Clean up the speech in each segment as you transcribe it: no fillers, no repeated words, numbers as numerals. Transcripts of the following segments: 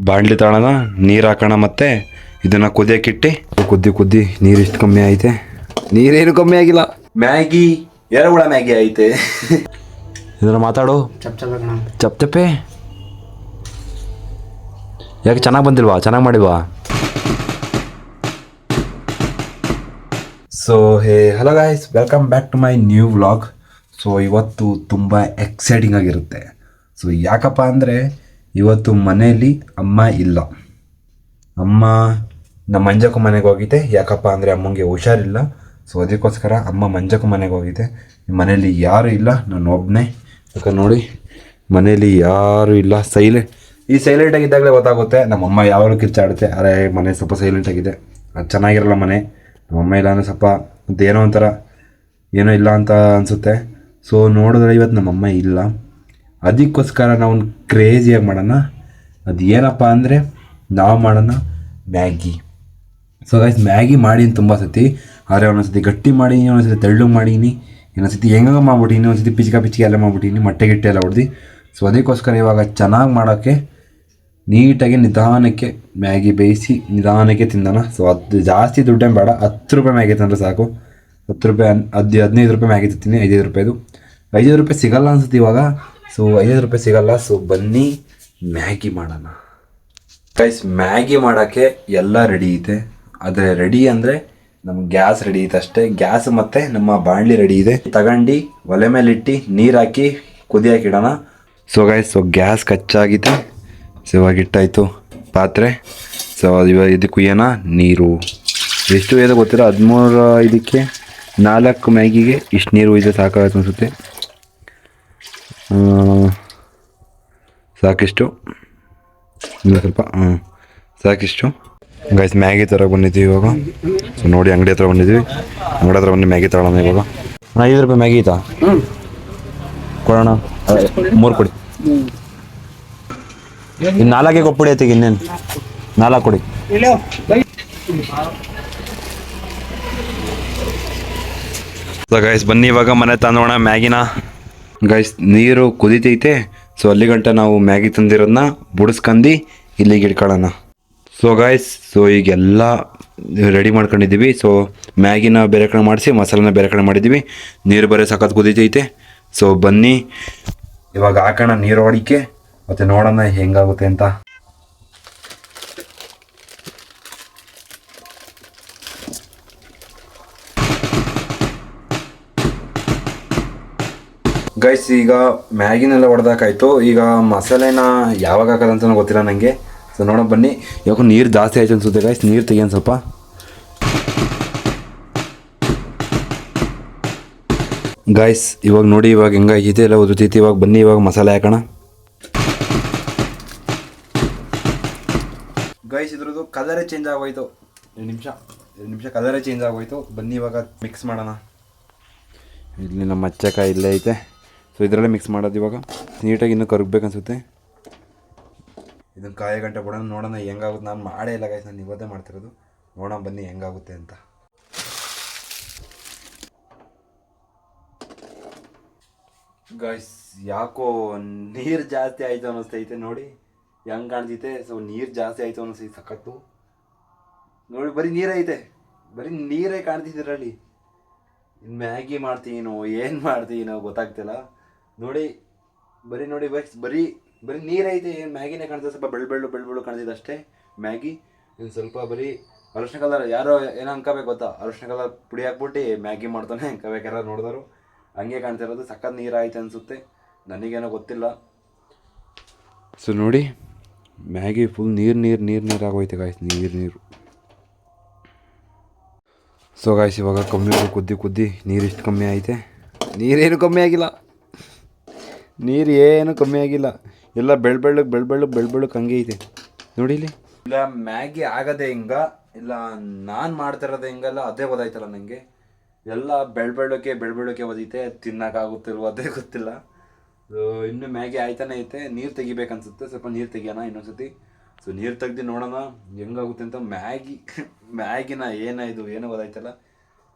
ಬಾಣಲಿ ತಗೊಳ್ಳೋಣ, ನೀರು ಹಾಕೋಣ, ಮತ್ತೆ ಇದನ್ನು ಕುದಿಯೋಕ್ಕಿಟ್ಟು ಕುದ್ದಿ ನೀರು ಇಷ್ಟು ಕಮ್ಮಿ ಐತೆ. ನೀರೇನು ಕಮ್ಮಿ ಆಗಿಲ್ಲ. ಮ್ಯಾಗಿ ಎರಗುಳ ಮ್ಯಾಗಿ ಐತೆ. ಇದನ್ನು ಮಾತಾಡು. ಚಪ್ಪೆ ಯಾಕೆ ಚೆನ್ನಾಗಿ ಬಂದಿಲ್ವಾ? ಚೆನ್ನಾಗಿ ಮಾಡಿಲ್ವಾ? So hello guys, welcome back to my new vlog. So ಇವತ್ತು ತುಂಬ ಎಕ್ಸೈಟಿಂಗ್ ಆಗಿರುತ್ತೆ. ಸೊ ಯಾಕಪ್ಪ ಅಂದರೆ ಇವತ್ತು ಮನೆಯಲ್ಲಿ ಅಮ್ಮ ಇಲ್ಲ. ಅಮ್ಮ ನಮ್ಮ ಮಂಜಕ್ಕೂ ಮನೆಗೆ ಹೋಗಿದೆ. ಯಾಕಪ್ಪ ಅಂದರೆ ಅಮ್ಮಂಗೆ ಹುಷಾರಿಲ್ಲ. ಸೊ ಅದಕ್ಕೋಸ್ಕರ ಅಮ್ಮ ಮಂಜಕ್ಕೂ ಮನೆಗೆ ಹೋಗಿದೆ. ಮನೇಲಿ ಯಾರೂ ಇಲ್ಲ, ನಾನು ಒಬ್ಬನೇ. ಯಾಕಂದ್ರೆ ನೋಡಿ ಮನೇಲಿ ಯಾರೂ ಇಲ್ಲ, ಸೈಲೆಂಟಾಗಿದ್ದಾಗಲೇ ಗೊತ್ತಾಗುತ್ತೆ ನಮ್ಮಮ್ಮ ಯಾವಾಗಲೂ ಕಿಚ್ಚಾಡುತ್ತೆ. ಅರೆ ಮನೆ ಸ್ವಲ್ಪ ಸೈಲೆಂಟಾಗಿದೆ, ಅದು ಚೆನ್ನಾಗಿರಲ್ಲ ಮನೆ. ನಮ್ಮಮ್ಮ ಇಲ್ಲ ಅಂದರೆ ಸ್ವಲ್ಪ ಏನೋ ಒಂಥರ ಏನೋ ಇಲ್ಲ ಅಂತ ಅನಿಸುತ್ತೆ. ಸೊ ನೋಡಿದ್ರೆ ಇವತ್ತು ನಮ್ಮಮ್ಮ ಇಲ್ಲ. ಅದಕ್ಕೋಸ್ಕರ ನಾವು ಕ್ರೇಜಿಯಾಗಿ ಮಾಡೋಣ. ಅದು ಏನಪ್ಪ ಅಂದರೆ ನಾವು ಮಾಡೋಣ ಮ್ಯಾಗಿ. ಸೊ ಗೈಸ್, ಮ್ಯಾಗಿ ಮಾಡೀನಿ ತುಂಬ ಸತಿ. ಆದರೆ ಒಂದೊಂದ್ಸತಿ ಗಟ್ಟಿ ಮಾಡೀನಿ, ಒಂದೊಂದ್ಸತಿ ತೆಳ್ಳಗೆ ಮಾಡೀನಿ, ಇನ್ನೊಂದ್ಸತಿ ಹೆಂಗೆ ಮಾಡ್ಬಿಟ್ಟಿನಿ, ಒಂದೊಂದ್ಸತಿ ಪಿಚ್ಕ ಎಲ್ಲ ಮಾಡ್ಬಿಟ್ಟಿನಿ, ಮೊಟ್ಟೆ ಗಿಟ್ಟೆ ಎಲ್ಲ ಹೊಡೆದು. ಸೊ ಅದಕ್ಕೋಸ್ಕರ ಇವಾಗ ಚೆನ್ನಾಗಿ ಮಾಡೋಕ್ಕೆ ನೀಟಾಗಿ ನಿಧಾನಕ್ಕೆ ಮ್ಯಾಗಿ ಬೇಯಿಸಿ ನಿಧಾನಕ್ಕೆ ತಿಂದಾನ. ಸೊ ಅದು ಜಾಸ್ತಿ ದುಡ್ಡೇನು ಬೇಡ, 10 ರೂಪಾಯಿ ಮ್ಯಾಗಿ ತಂದರೆ ಸಾಕು. 10 ರೂಪಾಯಿ 15 ರೂಪಾಯಿ ಮ್ಯಾಗಿ ತಿಂತೀನಿ. 5 ರೂಪಾಯಿದು 5 ರೂಪಾಯಿ ಸಿಗಲ್ಲ ಅನ್ಸುತ್ತೆ ಇವಾಗ. ಸೊ 5 ರೂಪಾಯಿ ಸಿಗಲ್ಲ. ಸೊ ಬನ್ನಿ ಮ್ಯಾಗಿ ಮಾಡೋಣ ಗೈಸ್. ಮ್ಯಾಗಿ ಮಾಡೋಕ್ಕೆ ಎಲ್ಲ ರೆಡಿ ಇದೆ. ಆದರೆ ರೆಡಿ ಅಂದರೆ ನಮ್ಗೆ ಗ್ಯಾಸ್ ರೆಡಿ ಇದೆ ಅಷ್ಟೇ. ಗ್ಯಾಸ್ ಮತ್ತು ನಮ್ಮ ಬಾಣಲಿ ರೆಡಿ ಇದೆ. ತಗೊಂಡು ಒಲೆ ಮೇಲೆ ಇಟ್ಟು ನೀರು ಹಾಕಿ ಕುದಿಯೋಕೆ ಇಡೋಣ. ಸೊ ಗೈಸ್, ಸೊ ಗ್ಯಾಸ್ ಕಚ್ಚಾಗಿದೆ. ಸೊ ಇವಾಗ ಇಟ್ಟಾಯಿತು ಪಾತ್ರೆ. ಸೊ ಇವಾಗ ಇದಕ್ಕೆ ಕುಯ್ಯೋಣ ನೀರು. ಎಷ್ಟು ಇದೆ ಗೊತ್ತಿಲ್ಲ, 13 ಇದಕ್ಕೆ 4 ಮ್ಯಾಗಿಗೆ ಇಷ್ಟು ನೀರು ಒಯ್ದು ಸಾಕಾಗುತ್ತೆ ಅನಿಸುತ್ತೆ. ಸಾಕಿಷ್ಟು, ಇನ್ನೂ ಸ್ವಲ್ಪ ಸಾಕಿಷ್ಟು ಗೈಸ್. ಮ್ಯಾಗಿ ಥರ ಬಂದಿದ್ದೀವಿ ಇವಾಗ. ಸೊ ನೋಡಿ ಅಂಗಡಿ ಹತ್ರ ಬಂದಿದ್ದೀವಿ. ಅಂಗಡಿ ಹತ್ರ ಬಂದು ಮ್ಯಾಗಿ ತಗೊಳ್ಳೋಣ ಇವಾಗ. 5 ರೂಪಾಯಿ ಮ್ಯಾಗಿ ಐತಾ? ಕೊಡೋಣ, 3 ಕೊಡಿ. ಇನ್ನು 4 ಕೊಟ್ಬಿಡಿ ಆಯ್ತಿಗೆ. ಇನ್ನೇನು 4 ಕೊಡಿ. ಸೊ ಗೈಸ್ ಬನ್ನಿ ಇವಾಗ ಮನೆ ತಂದೋಣ ಮ್ಯಾಗಿನ. ಗೈಸ್ ನೀರು ಕುದೀತೈತೆ. ಸೊ ಅಲ್ಲಿ ಗಂಟ ನಾವು ಮ್ಯಾಗಿ ತಂದಿರೋದನ್ನ ಬುಡಿಸ್ಕೊಂಡು ಇಲ್ಲಿಗೆ ಇಟ್ಕೊಳ್ಳೋಣ. ಸೊ ಗೈಸ್, ಸೊ ಈಗೆಲ್ಲ ರೆಡಿ ಮಾಡ್ಕೊಂಡಿದ್ದೀವಿ. ಸೊ ಮ್ಯಾಗಿನ ಬೇರೆ ಕಡೆ ಮಾಡಿಸಿ ಮಸಾಲನ ಬೇರೆ ಕಡೆ ಮಾಡಿದ್ದೀವಿ. ನೀರು ಬರೀ ಸಖತ್ ಕುದೀತೈತೆ. ಸೊ ಬನ್ನಿ ಇವಾಗ ಹಾಕೋಣ ನೀರು ಹೊಡಿಕೆ, ಮತ್ತು ನೋಡೋಣ ಹೆಂಗಾಗುತ್ತೆ ಅಂತ. ಗೈಸ್ ಈಗ ಮ್ಯಾಗಿನೆಲ್ಲ ಹೊಡೆದಾಕಾಯ್ತು. ಈಗ ಮಸಾಲೆನ ಯಾವಾಗ ಹಾಕೋದಂತ ಗೊತ್ತಿಲ್ಲ ನನಗೆ. ಸೊ ನೋಡೋಣ ಬನ್ನಿ. ಯಾಕೋ ನೀರು ಜಾಸ್ತಿ ಆಯ್ತು ಅನ್ಸುತ್ತೆ ಗೈಸ್. ನೀರು ತೆಗಿಯೋಣ ಸ್ವಲ್ಪ. ಗೈಸ್ ಇವಾಗ ನೋಡಿ ಇವಾಗ ಹೆಂಗಾಗಿದೆ ಎಲ್ಲ ಉದುರ್ತೈತಿ. ಇವಾಗ ಬನ್ನಿ ಇವಾಗ ಮಸಾಲೆ ಹಾಕೋಣ. ಗೈಸ್ ಇದ್ರದ್ದು ಕಲರೇ ಚೇಂಜ್ ಆಗೋಯ್ತು. 2 ನಿಮಿಷ ಕಲರೇ ಚೇಂಜ್ ಆಗೋಯ್ತು. ಬನ್ನಿ ಇವಾಗ ಮಿಕ್ಸ್ ಮಾಡೋಣ. ಇಲ್ಲಿ ನಮ್ಮ ಮಚ್ಚಕಾಯಿ ಇಲ್ಲೇ ಐತೆ. ಸೊ ಇದರಲ್ಲೇ ಮಿಕ್ಸ್ ಮಾಡೋದು ಇವಾಗ. ನೀಟಾಗಿ ಇನ್ನೂ ಕರಗಬೇಕನ್ಸುತ್ತೆ. ಇದನ್ನು ಕಾಯಿ ಗಂಟೆ ಬಿಡೋಣ, ನೋಡೋಣ ಹೆಂಗಾಗುತ್ತೆ. ನಾನು ಮಾಡೇ ಇಲ್ಲ ಗೈಸ್, ನಾನು ಇವತ್ತೇ ಮಾಡ್ತಿರೋದು. ನೋಡೋಣ ಬನ್ನಿ ಹೆಂಗಾಗುತ್ತೆ ಅಂತ. ಗೈಸ್ ಯಾಕೋ ನೀರು ಜಾಸ್ತಿ ಆಯಿತು ಅನ್ನಿಸ್ತೈತೆ. ನೋಡಿ ಹೆಂಗೆ ಕಾಣ್ತೈತೆ. ಸೊ ನೀರು ಜಾಸ್ತಿ ಆಯಿತು ಅನ್ನಿಸ್ತೈತೆ ಸಖತ್ತು. ನೋಡಿ ಬರೀ ನೀರೈತೆ, ಬರೀ ನೀರೇ ಕಾಣ್ತಿದ್ದೀರಲ್ಲಿ. ಮ್ಯಾಗಿ ಮಾಡ್ತೀನೋ ಏನು ಮಾಡ್ತೀನೋ ಗೊತ್ತಾಗ್ತಿಲ್ಲ. ನೋಡಿ ನೋಡಿ ಬೈಸ್, ಬರೀ ನೀರೈತೆ, ಏನು ಮ್ಯಾಗಿನೇ ಕಾಣ್ತದೆ. ಸ್ವಲ್ಪ ಬೆಳ್ಳು ಕಾಣ್ತಿದೆ ಅಷ್ಟೇ ಮ್ಯಾಗಿ. ಇನ್ನು ಸ್ವಲ್ಪ ಬರೀ ಅರಿಶಿನ ಕಲರ್, ಯಾರೋ ಏನೋ ಅನ್ಕೋಬೇಕು ಗೊತ್ತಾ, ಅರಿಶಿನ ಕಲರ್ ಪುಡಿ ಹಾಕ್ಬಿಟ್ಟು ಮ್ಯಾಗಿ ಮಾಡ್ತಾನೆ ಅನ್ಕೋಬೇಕಾರೆ ನೋಡಿದ್ರು. ಹಂಗೆ ಕಾಣ್ತಿರೋದು. ಸಖತ್ ನೀರು ಆಯ್ತು ಅನಿಸುತ್ತೆ, ನನಗೇನೋ ಗೊತ್ತಿಲ್ಲ. ಸೊ ನೋಡಿ ಮ್ಯಾಗಿ ಫುಲ್ ನೀರು ಆಗೋಯ್ತೆ ಗಾಯ್ಸ್. ನೀರು. ಸೊ ಗಾಯ್ಸ್ ಇವಾಗ ಕುದ್ದಿ ನೀರು ಇಷ್ಟು ಕಮ್ಮಿ ಐತೆ. ನೀರೇನು ಕಮ್ಮಿ ಆಗಿಲ್ಲ, ನೀರು ಏನು ಕಮ್ಮಿ ಆಗಿಲ್ಲ. ಎಲ್ಲ ಬೆಳ್ಳುಕ್ ಹಂಗೆ ಐತೆ ನೋಡಿ ಇಲ್ಲಿ. ಇಲ್ಲ ಮ್ಯಾಗಿ ಆಗದೆ ಹಿಂಗ, ಇಲ್ಲ ನಾನು ಮಾಡ್ತಿರೋದೆ ಹಿಂಗಲ್ಲ, ಅದೇ ಗೊತ್ತಾಯ್ತಲ್ಲ ನನಗೆ. ಎಲ್ಲ ಬೆಳ್ಳುಕ್ಕೆ ಓದೈತೆ, ತಿನ್ನೋಕ್ಕಾಗುತ್ತಿಲ್ವ ಅದೇ ಗೊತ್ತಿಲ್ಲ. ಇನ್ನೂ ಮ್ಯಾಗಿ ಆಯ್ತಾನೆ ಐತೆ. ನೀರು ತೆಗಿಬೇಕನ್ಸುತ್ತೆ, ಸ್ವಲ್ಪ ನೀರು ತೆಗಿಯೋಣ ಇನ್ನೊಂದ್ಸತಿ. ಸೊ ನೀರು ತೆಗ್ದು ನೋಡೋಣ ಹೆಂಗಾಗುತ್ತೆ ಅಂತ. ಮ್ಯಾಗಿನ ಏನಾಯಿತು ಏನೋ ಗೊತ್ತಾಯ್ತಲ್ಲ.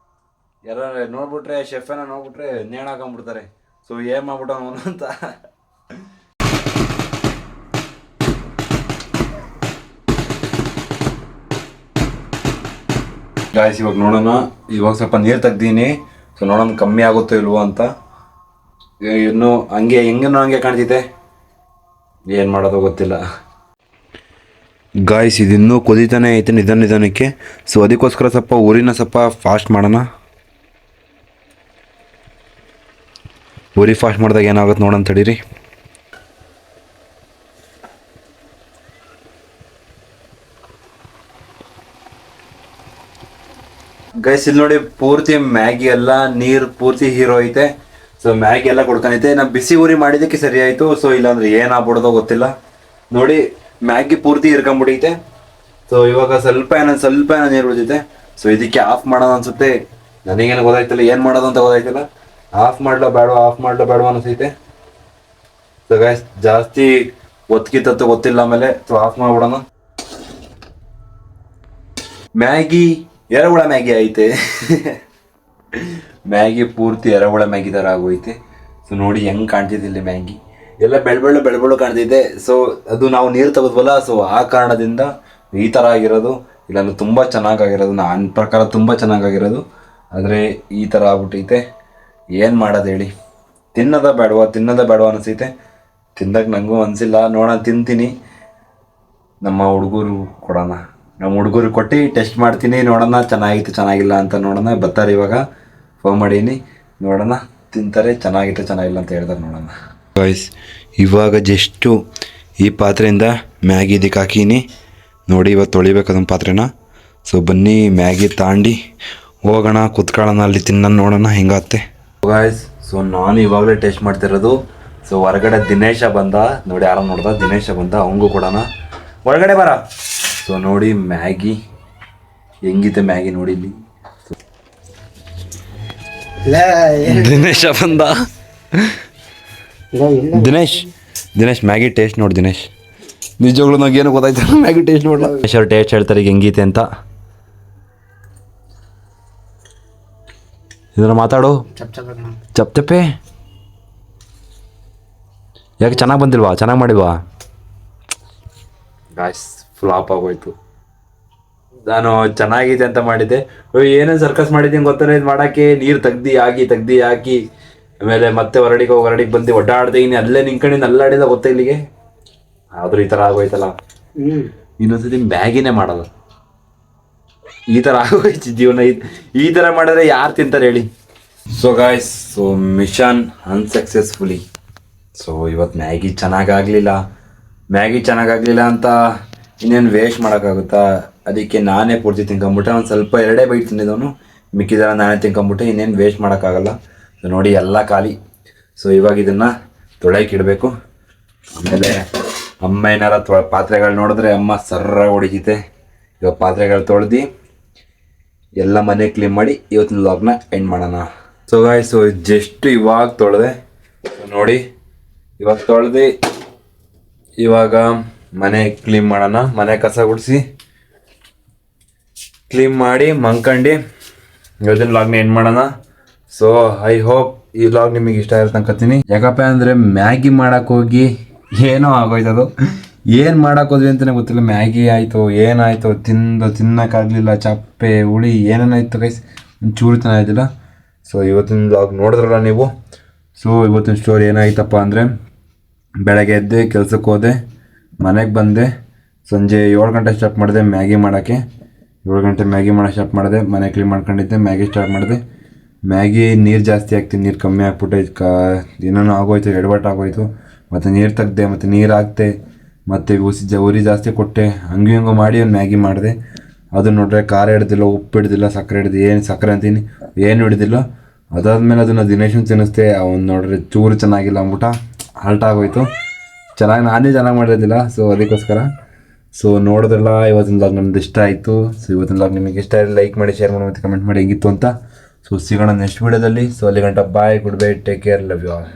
ಯಾರು ನೋಡ್ಬಿಟ್ರೆ, ಶೆಫೇನ ನೋಡ್ಬಿಟ್ರೆ ನೇಣು ಹಾಕೊಂಡ್ಬಿಡ್ತಾರೆ. ಸೊ ಏನು ಮಾಡ್ಬಿಟ್ಟವನು ಅಂತ. ಗಾಯ್ಸ್ ಇವಾಗ ನೋಡೋಣ, ಇವಾಗ ಸ್ವಲ್ಪ ನೀರು ತೆಗ್ದೀನಿ. ಸೊ ನೋಡೋಣ ಕಮ್ಮಿ ಆಗುತ್ತೋ ಇಲ್ವೋ ಅಂತ. ಇನ್ನು ಹಂಗೆ ಹೆಂಗೇನೋ ಹಂಗೆ ಕಾಣ್ತಿದೆ, ಏನು ಮಾಡೋದು ಗೊತ್ತಿಲ್ಲ. ಗಾಯ್ಸ್ ಇದಿನ್ನೂ ಕುದೀತಾನೆ ಐತೆ ನಿಧಾನಕ್ಕೆ. ಸೊ ಅದಕ್ಕೋಸ್ಕರ ಸ್ವಲ್ಪ ಊರಿನ ಸ್ವಲ್ಪ ಫಾಸ್ಟ್ ಮಾಡೋಣ. ಊರಿ ಫಾಸ್ಟ್ ಮಾಡಿದಾಗ ಏನಾಗುತ್ತೆ ನೋಡೋಣ ತಡೀರಿ. ಗೈಸ್ ಇಲ್ಲಿ ನೋಡಿ, ಪೂರ್ತಿ ಮ್ಯಾಗಿ ಎಲ್ಲ ನೀರು ಪೂರ್ತಿ ಹೀರೋ ಐತೆ. ಸೊ ಮ್ಯಾಗಿ ಎಲ್ಲ ಕೊಡ್ಕೊಂಡೈತೆ. ನಾನು ಬಿಸಿ ಊರಿ ಮಾಡಿದ್ದಕ್ಕೆ ಸರಿ ಆಯಿತು. ಸೊ ಇಲ್ಲಾಂದ್ರೆ ಏನಾಗ್ಬಿಡೋದೋ ಗೊತ್ತಿಲ್ಲ. ನೋಡಿ ಮ್ಯಾಗಿ ಪೂರ್ತಿ ಹಿರ್ಕೊಂಬಿಟ್ಟೈತೆ. ಸೊ ಇವಾಗ ಸ್ವಲ್ಪ ಏನೋ ನೀರು ಉಳಿದೈತೆ. ಸೊ ಇದಕ್ಕೆ ಆಫ್ ಮಾಡೋಣ ಅನ್ಸುತ್ತೆ. ನನಗೇನು ಗೊತ್ತಾಯ್ತಿಲ್ಲ ಏನು ಮಾಡೋದು ಅಂತ ಗೊತ್ತಾಯ್ತಿಲ್ಲ. ಆಫ್ ಮಾಡಲೋ ಬೇಡವಾ ಅನಿಸೈತೆ. ಸೊ ಗೈಸ್ ಜಾಸ್ತಿ ಒತ್ತಿಗಿತ್ತತ್ತು ಗೊತ್ತಿಲ್ಲ ಆಮೇಲೆ. ಸೊ ಆಫ್ ಮಾಡ್ಬಿಡೋಣ. ಮ್ಯಾಗಿ ಎರೆಹುಳ ಮ್ಯಾಗಿ ಐತೆ. ಮ್ಯಾಗಿ ಪೂರ್ತಿ ಎರೆಹುಳ ಮ್ಯಾಗಿ ಥರ ಆಗೋಯ್ತೆ. ಸೊ ನೋಡಿ ಹೆಂಗೆ ಕಾಣ್ತಿದ್ದಿಲ್ಲ ಮ್ಯಾಗಿ ಎಲ್ಲ ಬೆಳ್ಬೆಳ್ಳು ಕಾಣ್ತಿದೆ. ಸೊ ಅದು ನಾವು ನೀರು ತೆಗೆದ್ವಲ್ಲ, ಸೊ ಆ ಕಾರಣದಿಂದ ಈ ಥರ ಆಗಿರೋದು. ಇಲ್ಲಾಂದ್ರೆ ತುಂಬ ಚೆನ್ನಾಗಾಗಿರೋದು, ನನ್ನ ಪ್ರಕಾರ ತುಂಬ ಚೆನ್ನಾಗಾಗಿರೋದು. ಆದರೆ ಈ ಥರ ಆಗ್ಬಿಟ್ಟೈತೆ. ಏನು ಮಾಡೋದು ಹೇಳಿ? ತಿನ್ನೋದ ಬೇಡವಾ ಅನಿಸೈತೆ. ತಿನ್ನೋಕೆ ನನಗೂ ಅನಿಸಿಲ್ಲ. ನೋಡೋಣ, ತಿಂತೀನಿ. ನಮ್ಮ ಹುಡುಗರು ಕೊಡೋಣ, ನಮ್ಮ ಹುಡುಗರು ಕೊಟ್ಟು ಟೆಸ್ಟ್ ಮಾಡ್ತೀನಿ. ನೋಡೋಣ ಚೆನ್ನಾಗಿಲ್ಲ ಅಂತ ನೋಡೋಣ. ಬರ್ತಾರೆ ಇವಾಗ, ಫೋನ್ ಮಾಡೀನಿ. ನೋಡೋಣ ತಿಂತಾರೆ, ಚೆನ್ನಾಗಿಲ್ಲ ಅಂತ ಹೇಳ್ತಾರೆ. ನೋಡೋಣ ಗಾಯ್ಸ್, ಇವಾಗ ಜಸ್ಟು ಈ ಪಾತ್ರೆಯಿಂದ ಮ್ಯಾಗಿ ಇದಕ್ಕೆ ಹಾಕೀನಿ. ನೋಡಿ ಇವತ್ತು ತೊಳಿಬೇಕು ಅದೊಂದು ಪಾತ್ರೆನ. ಸೊ ಬನ್ನಿ ಮ್ಯಾಗಿ ತಾಂಡಿ ಹೋಗೋಣ, ಕುತ್ಕೊಳ್ಳೋಣ, ಅಲ್ಲಿ ತಿನ್ನೋಣ, ನೋಡೋಣ ಹೆಂಗಾಗುತ್ತೆ ಗಾಯ್ಸ್. ಸೊ ನಾನು ಇವಾಗಲೇ ಟೇಸ್ಟ್ ಮಾಡ್ತಿರೋದು. ಸೊ ಹೊರಗಡೆ ದಿನೇಶ ಬಂದ, ನೋಡಿ ಯಾರೋ ನೋಡ್ದ, ದಿನೇಶ ಬಂದ, ಅವಂಗೂ ಕೊಡೋಣ. ಹೊರಗಡೆ ಬರ. ಸೊ ನೋಡಿ ಮ್ಯಾಗಿ ಹೆಂಗಿದೆ ಮ್ಯಾಗಿ ನೋಡಿ ಇಲ್ಲಿ. ದಿನೇಶ ಬಂದ. ದಿನೇಶ್ ಮ್ಯಾಗಿ ಟೇಸ್ಟ್ ನೋಡಿ. ದಿನೇಶ್ ನಿಜವಾಗ್ಲೂ ನನಗೇನು ಗೊತ್ತಾಯ್ತು, ಮ್ಯಾಗಿ ಟೇಸ್ಟ್ ನೋಡಲ್ಲ. ದಿನೇಶ್ ಅವ್ರು ಟೇಸ್ಟ್ ಹೇಳ್ತಾರೆ ಈಗ ಹೆಂಗೈತೆ ಅಂತ. ಇದನ್ನ ಮಾತಾಡು. ಚಪ್ಪೆ ಯಾಕೆ ಚೆನ್ನಾಗಿ ಬಂದಿಲ್ವಾ? ಚೆನ್ನಾಗಿ ಮಾಡಿಲ್ವಾ? ಗಾಯ್ಸ್ ಫ್ಲಾಪ್ ಆಗೋಯ್ತು. ನಾನು ಚೆನ್ನಾಗಿದೆ ಅಂತ ಮಾಡಿದ್ದೆ. ಏನೇನು ಸರ್ಕಸ್ ಮಾಡಿದ್ದೀನಿ ಗೊತ್ತಾನೆ ಇದು ಮಾಡೋಕ್ಕೆ. ನೀರು ತೆಗ್ದು ಹಾಕಿ ಆಮೇಲೆ ಮತ್ತೆ ಹೊರಡಿಗೆ ಬಂದು ಒಡ್ಡಾಡ್ದೆ. ಇನ್ನು ಅಲ್ಲೇ ನಿಂತ್ಕೊಂಡು ಅಲ್ಲಾಡಿಲ್ಲ ಗೊತ್ತ ಇಲ್ಲಿಗೆ. ಆದರೂ ಈ ಥರ ಆಗೋಯ್ತಲ್ಲ. ಇನ್ನೊಂದ್ಸತಿ ಮ್ಯಾಗಿನೇ ಮಾಡೋದು. ಈ ಥರ ಆಗೋಯ್ತು ಜೀವನ. ಈ ಥರ ಮಾಡಿದ್ರೆ ಯಾರು ತಿಂತಾರೆ ಹೇಳಿ? So guys, so mission unsuccessfully. So ಇವತ್ತು ಮ್ಯಾಗಿ ಚೆನ್ನಾಗಾಗಲಿಲ್ಲ ಅಂತ ಇನ್ನೇನು ವೇಸ್ಟ್ ಮಾಡೋಕ್ಕಾಗುತ್ತಾ? ಅದಕ್ಕೆ ನಾನೇ ಪೂರ್ತಿ ತಿನ್ಕೊಂಬಿಟ್ಟೆ. ಒಂದು ಸ್ವಲ್ಪ 2 ಬೈಟ್ ತಿಂದಿದ್ದವನು, ಮಿಕ್ಕಿದೆಲ್ಲ ನಾನೇ ತಿನ್ಕೊಂಬಿಟ್ಟೆ. ಇನ್ನೇನು ವೇಸ್ಟ್ ಮಾಡೋಕ್ಕಾಗಲ್ಲ. ಸೊ ನೋಡಿ ಎಲ್ಲ ಖಾಲಿ. ಸೊ ಇವಾಗ ಇದನ್ನು ತೊಳೆಯಕ್ಕೆ ಇಡಬೇಕು. ಆಮೇಲೆ ಅಮ್ಮ ಏನಾರ ಪಾತ್ರೆಗಳು ನೋಡಿದ್ರೆ ಅಮ್ಮ ಸರ್ರ ಹೊಡಿತೈತೆ. ಇವಾಗ ಪಾತ್ರೆಗಳು ತೊಳೆದು ಎಲ್ಲ ಮನೆ ಕ್ಲೀನ್ ಮಾಡಿ ಇವತ್ತಿನ ವ್ಲಾಗ್ನ ಎಂಡ್ ಮಾಡೋಣ. ಸೊ ಗಾಯ್ಸ್, ಸೊ ಜಸ್ಟ್ ಇವಾಗ ತೊಳೆದೆ. ನೋಡಿ ಇವಾಗ ತೊಳೆದು ಇವಾಗ ಮನೆ ಕ್ಲೀನ್ ಮಾಡೋಣ. ಮನೆ ಕಸ ಗುಡಿಸಿ ಕ್ಲೀನ್ ಮಾಡಿ ಮಂಕಂಡು ಇವತ್ತಿನ ವ್ಲಾಗ್ನ ಎಂಡ್ ಮಾಡೋಣ. ಸೊ ಐ ಹೋಪ್ ಈ ವ್ಲಾಗ್ ನಿಮಗೆ ಇಷ್ಟ ಇರುತ್ತೆ ಅನ್ಕೋತೀನಿ. ಯಾಕಪ್ಪ ಅಂದರೆ ಮ್ಯಾಗಿ ಮಾಡೋಕ್ಕೋಗಿ ಏನೋ ಆಗೋಯ್ತದು. ಏನು ಮಾಡೋಕ್ಕೋದ್ವಿ ಅಂತಲೇ ಗೊತ್ತಿಲ್ಲ. ಮ್ಯಾಗಿ ಆಯಿತು ಏನಾಯಿತು ತಿನ್ನೋಕ್ಕಾಗಲಿಲ್ಲ. ಚಪ್ಪೆ ಹುಳಿ ಏನೇನಾಯಿತು ಗೈಸ್, ಒಂಚೂರು ಚೆನ್ನಾಗಿದ್ದಿಲ್ಲ. ಸೊ ಇವತ್ತಿನ ವ್ಲಾಗ್ ನೋಡಿದ್ರಲ್ಲ ನೀವು. ಸೊ ಇವತ್ತಿನ ಸ್ಟೋರಿ ಏನಾಯ್ತಪ್ಪ ಅಂದರೆ, ಬೆಳಗ್ಗೆ ಎದ್ದೆ ಕೆಲ್ಸಕ್ಕೆ ಹೋದೆ, ಮನೆಗೆ ಬಂದೆ, ಸಂಜೆ 7 ಗಂಟೆ ಸ್ಟಾರ್ಟ್ ಮಾಡಿದೆ ಮ್ಯಾಗಿ ಮಾಡೋಕ್ಕೆ. 7 ಗಂಟೆ ಮ್ಯಾಗಿ ಮಾಡೋಕ್ಕೆ ಸ್ಟಾರ್ಟ್ ಮಾಡಿದೆ. ಮನೆ ಕ್ಲೀನ್ ಮಾಡ್ಕೊಂಡಿದ್ದೆ, ಮ್ಯಾಗಿ ಸ್ಟಾರ್ಟ್ ಮಾಡಿದೆ. ಮ್ಯಾಗಿ ನೀರು ಜಾಸ್ತಿ ಹಾಕ್ತೀನಿ, ನೀರು ಕಮ್ಮಿ ಹಾಕ್ಬಿಟ್ಟೆ. ಏನೇನೋ ಆಗೋಯ್ತು, ಎಡವಟ್ಟು ಆಗೋಯ್ತು. ಮತ್ತು ನೀರು ತೆಗ್ದೆ, ಮತ್ತು ನೀರು ಹಾಕ್ತೆ, ಮತ್ತು ಉರಿ ಜಾಸ್ತಿ ಕೊಟ್ಟೆ. ಹಂಗೂ ಮಾಡಿ ಒಂದು ಮ್ಯಾಗಿ ಮಾಡಿದೆ. ಅದು ನೋಡ್ರೆ ಖಾರ ಹಿಡ್ದಿಲ್ಲ, ಉಪ್ಪು ಹಿಡ್ದಿಲ್ಲ, ಸಕ್ಕರೆ ಹಿಡ್ದು ಸಕ್ಕರೆ ಅಂತೀನಿ ಏನು ಹಿಡ್ದಿಲ್ಲ. ಅದಾದಮೇಲೆ ಅದನ್ನು ದಿನೇಶನ್ ತಿನ್ನಿಸ್ದೆ. ಅವ್ನು ನೋಡ್ರೆ ಚೂರು ಚೆನ್ನಾಗಿಲ್ಲ ಅಂದ್ಬಿಟ್ಟು ಹಾಲ್ಟ್ ಆಗೋಯ್ತು. ನಾನೇ ಚೆನ್ನಾಗಿ ಮಾಡಿರೋದಿಲ್ಲ. ಸೊ ಅದಕ್ಕೋಸ್ಕರ. ಸೊ ನೋಡಿದ್ರಲ್ಲ ಇವತ್ತಿನ ವ್ಲಾಗ್ ನಮ್ದು ಇಷ್ಟ ಆಯಿತು. ಸೊ ಇವತ್ತಿನ ವ್ಲಾಗ್ ನಿಮಗೆ ಇಷ್ಟ ಆಯಿತು ಲೈಕ್ ಮಾಡಿ, ಶೇರ್ ಮಾಡಿ, ಮತ್ತು ಕಮೆಂಟ್ ಮಾಡಿ ಹೆಂಗಿತ್ತು ಅಂತ. ಸೊ ಸಿಗೋಣ ನೆಕ್ಸ್ಟ್ ವೀಡಿಯೋದಲ್ಲಿ. ಸೊ ಅಲ್ಲಿ ಗಂಟ bye, good bye, take care, love you all.